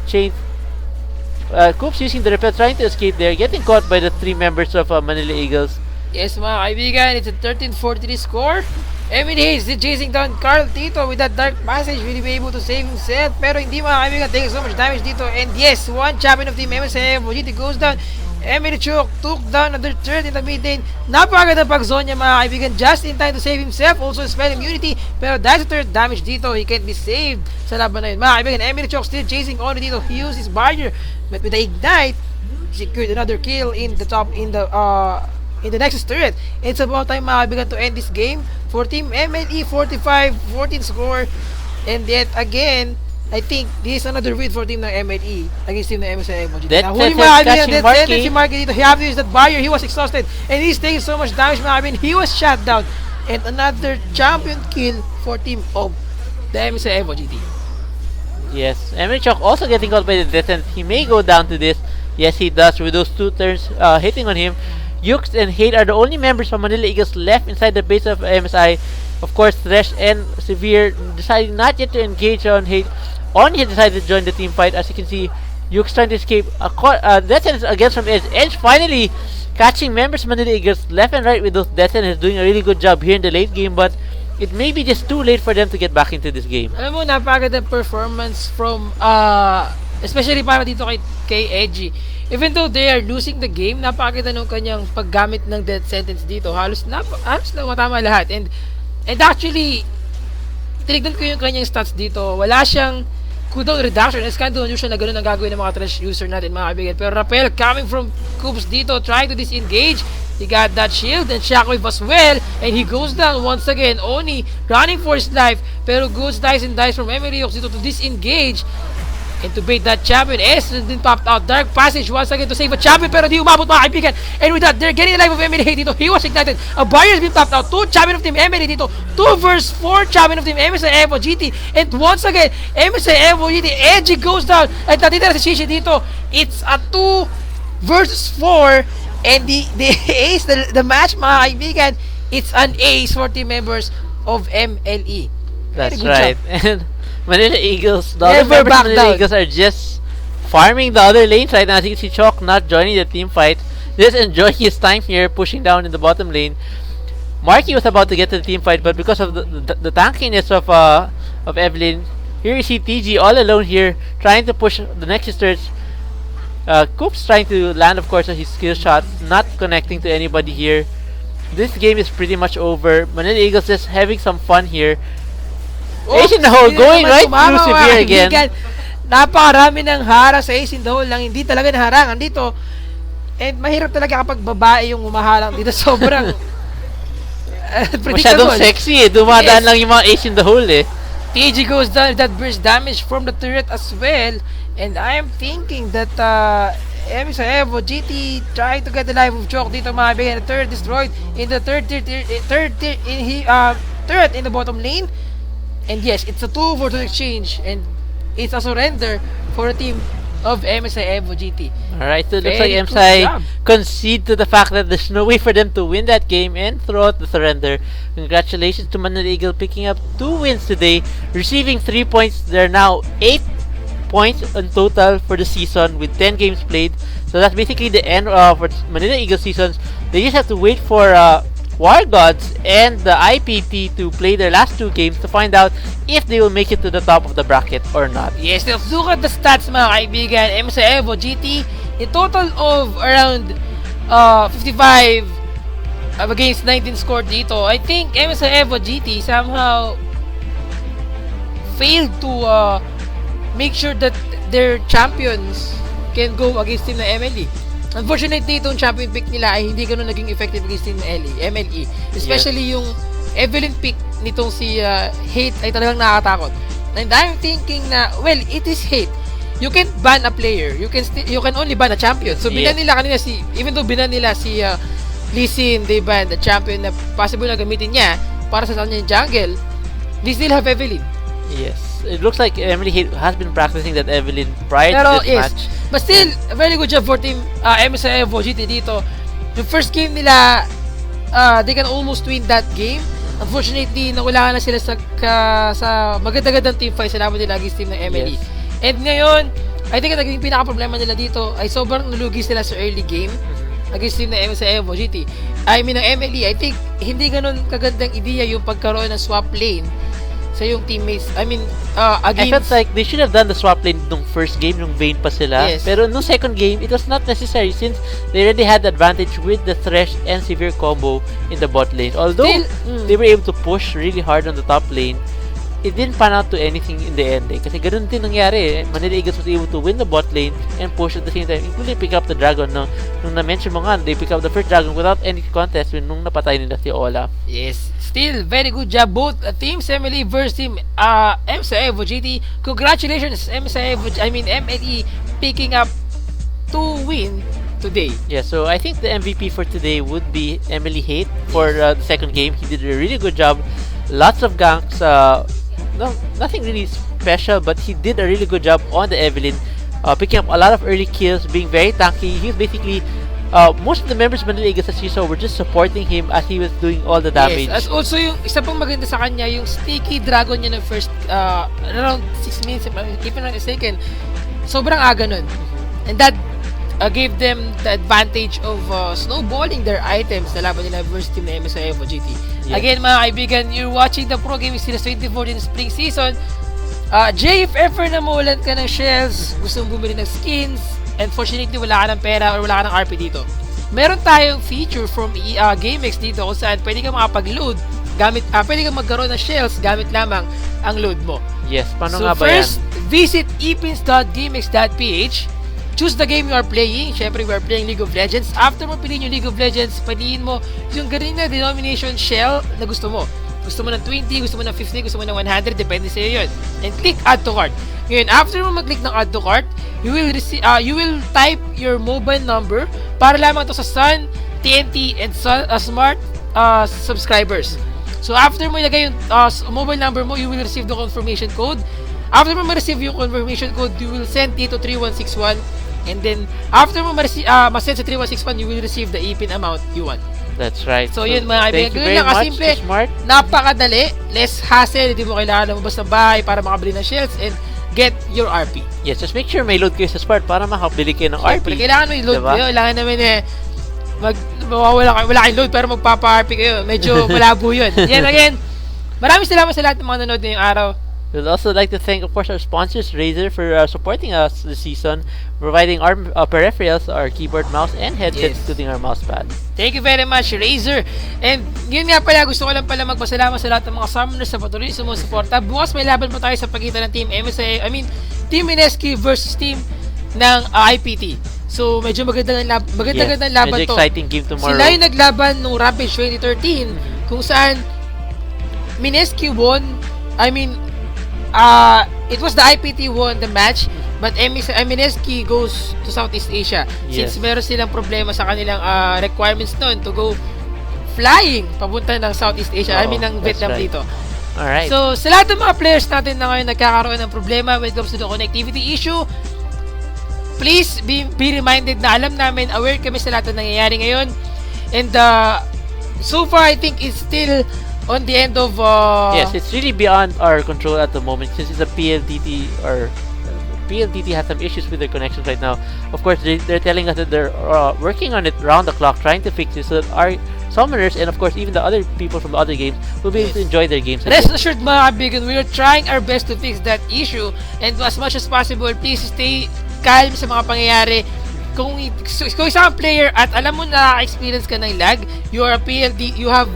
chain. Coops using the repel, trying to escape there, getting caught by the 3 members of Manila Eagles. Yes, mga kaibigan, it's a 13-43 score. Emily Hayes is chasing down Carl Tito with that dark passage. Will he be able to save himself? Pero hindi, mga kaibigan, taking so much damage dito. And yes, one champion of Team MSI EvoGT goes down. Emily Chok took down another third in the mid lane. Napakaganda pag-zone niya, mga kaibigan, just in time to save himself. Also spell immunity, pero dahil sa third damage dito, he can't be saved sa laban na yun. Mga kaibigan, Emily Chok still chasing on dito. He used his barrier, but with the ignite, secured another kill in the top, in the next turret. It's about time, mga kaibigan, to end this game for Team MLE. 45-14 score, and yet again, I think this is another win for team ng MLE against team ng MSI EvoGT. Nahuli, mga kaibigan, dead si Marky dito. He have to use that barrier. He was exhausted and he's taking so much damage, mga kaibigan. He was shot down, and another champion kill for team of the MSI EvoGT. Yes, Emily Chok also getting caught by the death, and he may go down to this. Yes, he does, with those 2 turns hitting on him. Yux and Hate are the only members from Manila Eagles left inside the base of MSI. Of course, Thresh and Severe deciding not yet to engage on Hate. Oni has decided to join the team fight. As you can see, Yux trying to escape. Death sentence against from Edge. Edge finally catching members of Manila Eagles left and right with those death sentences, doing a really good job here in the late game, but it may be just too late for them to get back into this game. Alam mo, napakaganda performance from, especially para dito kay Edgy. Even though they are losing the game, napakaganda nung kanyang paggamit ng death sentence dito. Halos lang matama lahat. And actually, tinignan ko yung kanyang stats dito. Wala siyang cooldown reduction. It's kind of unusual na gano'n ang gagawin ng mga trash user natin, mga kaibigan. Pero rappel coming from Coops dito, trying to disengage. He got that shield and shockwave as well, and he goes down once again. Oni running for his life, pero goods dice and dice from Emery dito to disengage and to bait that champion. Escalating din popped out. Dark passage once again to save a champion, pero di umabot, mga kaibigan. And with that, they're getting the life of Emery dito. He was ignited. A barrier has been popped out. 2 champion of Team Emery dito. 2 versus 4 champion of Team MSI EvoGT. And once again, MSI EvoGT, Edgy goes down. At natitira si Shishi dito. It's a 2 versus 4. And the ace, the match, mga kaibigan, it's an ace for team members of MLE. That's right. And Manila Eagles, the Never other members back of Manila down. Eagles are just farming the other lanes right now. As you can see, Chalk not joining the team fight, just enjoying his time here, pushing down in the bottom lane. Marky was about to get to the team fight, but because of the tankiness of Evelyn, here you see TG all alone here, trying to push the Nexus Surge. Coops trying to land, of course, his skill shots, not connecting to anybody here. This game is pretty much over. Manila Eagles just having some fun here. Asian the hole, going right through Severe again. napakarami ng harang sa ace in the hole lang hindi talaga naharangan dito. And mahirap talaga kapag babae yung umaharang dito. Sobrang Masyadong sexy eh. Dumadaan lang yung mga ace in the hole eh. PG goes down with that burst damage from the turret as well. And I'm thinking that MSI EvoGT trying to get the life of Chok dito mga kaibigan. The turret destroyed in the third tier turret in the bottom lane. And yes, it's a 2-4 exchange. And it's a surrender for the team of MSI EvoGT. Alright, so it looks like MSI concede to the fact that there's no way for them to win that game and throw out the surrender. Congratulations to Manila Eagle picking up 2 wins today, receiving 3 points. They're now 8 points in total for the season with 10 games played. So that's basically the end of Manila Eagle seasons. They just have to wait for War Gods and the IPT to play their last 2 games to find out if they will make it to the top of the bracket or not. Yes, let's look at the stats mga kaibigan. MSI EvoGT, a total of around 55 against 19 scored dito. I think MSI EvoGT somehow failed to make sure that their champions can go against team na MLE. Unfortunately, itong champion pick nila ay hindi ganun naging effective against team na MLE. Especially yung Evelyn pick nitong si Hate ay talagang nakakatakot. And I'm thinking na, well, it is Hate. You can't ban a player. You can only ban a champion. So, binan nila kanina even though binan nila si Lee Sin, they ban the champion na possible na gamitin niya para sa kanya yung jungle, they still have Evelyn. Yes. It looks like Emily has been practicing that Evelyn prior to this match. But still, a very good job for team MSI EvoGT dito. Yung first game nila, they can almost win that game. Unfortunately, nawala na sila sa maganda-gandang team fight sa laban nila against team ng MLE. Yes. And ngayon, I think ang naging pinaka-problema nila dito ay sobrang nulugi sila sa early game against team ng MSI EvoGT. I mean, ng MLE, I think hindi ganun kagandang ideya yung pagkaroon ng swap lane sa yung teammates. I mean, against... I felt like they should have done the swap lane nung first game, nung Vayne pa sila. Yes. Pero nung second game, it was not necessary since they already had the advantage with the Thresh and Severe combo in the bot lane. Although, they were able to push really hard on the top lane, it didn't pan out to anything in the end. Kasi ganun din nangyari. Manila Eagles was able to win the bot lane and push at the same time, including pick up the dragon. No? Nung na-mention mo nga, they pick up the first dragon without any contest nung napatay nila si Ola. Yes. Still, very good job both teams, MLE versus team MSI EvoGT. Congratulations, MLE picking up 2 win today. Yeah, so I think the MVP for today would be Emily Hate for the second game. He did a really good job. Lots of ganks. No, nothing really special, but he did a really good job on the Evelyn. Picking up a lot of early kills, being very tanky. He was basically... most of the members of Manila Eagles, as you saw, were just supporting him as he was doing all the damage. Yes, as also yung isa pang maganda sa kanya, yung sticky dragon niya ng first around 6 minutes, if I'm not mistaken, sobrang aga nun. And that gave them the advantage of snowballing their items na laban nila versus team na MSI EvoGT. Yes. Again, mga kaibigan, you're watching the Pro Gaming Series 2014 Spring Season. Jay, if ever na maulan ka ng shells, gusto mong bumili ng skins, unfortunately, wala ka ng pera or wala ka ng RP dito, meron tayong feature from GameX dito kung saan pwede kang makapag-load gamit, pwede kang magkaroon ng shells gamit lamang ang load mo. Yes, paano so nga ba yan? first, visit epins.gamex.ph, choose the game you are playing. Syempre, we are playing League of Legends. After mo piliin yung League of Legends, piliin mo yung Garena denomination shell na gusto mo. Gusto mo ng 20, gusto mo ng 50, gusto mo ng 100, depende sa'yo yun. And click add to cart. Ngayon, after mo mag-click ng add to cart, you will type your mobile number para lamang to sa Sun, TNT, and Smart subscribers. So, after mo ilagay yung mobile number mo, you will receive the confirmation code. After mo ma-receive yung confirmation code, you will send it to 3161. And then, after mo ma-send sa 3161, you will receive the EPIN amount you want. That's right. So, yun mga kaibigan. Ganun lang kasimple. Smart. Napakadali. Less hassle. Hindi mo kailangan lumabas ng bahay para makabili ng shells and get your RP. Yes, just make sure may load kayo sa Smart para makabili kayo ng RP. Kailangan mo i-load kayo. Kailangan namin wala kayong load pero magpapa-RP kayo. Medyo malabo yun. Yan, again, maraming salamat sa lahat ng mga nanonood ngayong araw. We'd also like to thank, of course, our sponsors, Razer, for supporting us this season, providing our peripherals, our keyboard, mouse, and headsets, including our mousepad. Thank you very much, Razer. And yun nga pala, gusto ko lang pala magpasalamat sa lahat ng mga summoners sa patuloy sumusuporta. Bukas may laban po tayo sa pagitan ng team MSI, Team Mineski versus team ng IPT. So, medyo magandang laban medyo to. exciting game tomorrow. Sila yung naglaban nung Rampage 2013 kung saan Mineski won. I mean, it was the IPT won the match, but Mineski goes to Southeast Asia since meron silang problema sa kanilang requirements noon to go flying papunta ng Southeast Asia. I mean, ng Vietnam dito. Alright. So, sa lahat ng mga players natin na ngayon nagkakaroon ng problema when it comes to the connectivity issue, please be reminded na alam namin, aware kami sa lahat ng nangyayari ngayon. And so far, I think it's still on the end of... yes, it's really beyond our control at the moment since it's a PLDT or... PLDT has some issues with their connections right now. Of course, they're telling us that they're working on it round the clock, trying to fix it so that our summoners and of course even the other people from the other games will be able to enjoy their games. Rest assured mga kaibigan, we are trying our best to fix that issue, and as much as possible, please stay calm sa mga pangyayari. Kung isang player at alam mo na experience ka ng lag, you have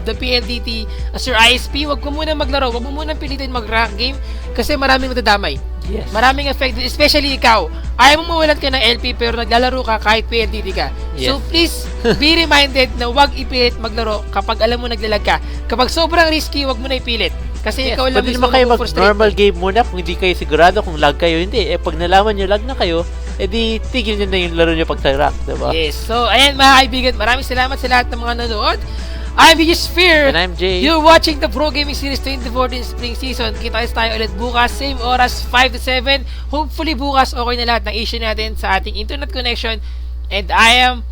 the PLDT as your ISP, wag mo muna maglaro, wag mo muna pilitin mag-rank game kasi maraming matadamay. Yes. Maraming affected, especially ikaw. Ayaw mo mawalan ka ng LP pero naglalaro ka kahit PLDT ka. Yes. So please be reminded na wag ipilit maglaro kapag alam mo naglalag ka. Kapag sobrang risky, wag mo na ipilit. Kasi ikaw lang pwede mismo naman kayo mag-frustrate. mag-normal game muna kung hindi kayo sigurado kung lag kayo. Hindi. Pag nalaman nyo lag na kayo, edi tigil nyo na yung laro nyo pag sa rank, diba? Yes. So, ayan mga kaibigan, maraming salamat sa lahat ng mga nanood. I'm GG.Sphere. And I'm Jay. You're watching the Pro Gaming Series 2014 Spring Season. Kita tayo ulit bukas, same oras, 5 to 7. Hopefully bukas okay na lahat ng issue natin sa ating internet connection. And I am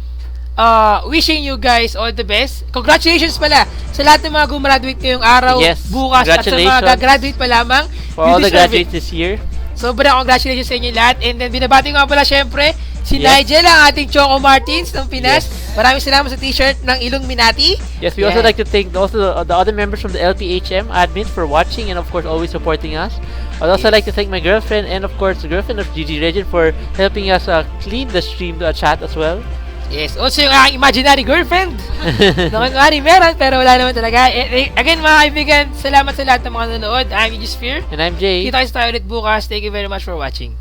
wishing you guys all the best. Congratulations pala sa lahat ng mga gumraduate ngayong araw, bukas, at sa mga gagraduate pa lamang. For all the graduates this year. Sobrang congratulations sa inyo lahat. And then binabati ko nga pala syempre si Nigel, ang ating Choco Martins ng Pinas. Maraming salamat sa t-shirt ng Illuminati. Yes, we also like to thank also the other members from the LPHM admin for watching and of course always supporting us. I'd also like to thank my girlfriend and of course the girlfriend of GG Regent for helping us clean the stream chat as well. Yes, also yung aking imaginary girlfriend. Noon meron pero wala naman talaga. Again mga kaibigan, salamat sa lahat ng mga nanonood. I'm GG.Sphere. And I'm Jay. Kita tayo ulit bukas. Thank you very much for watching.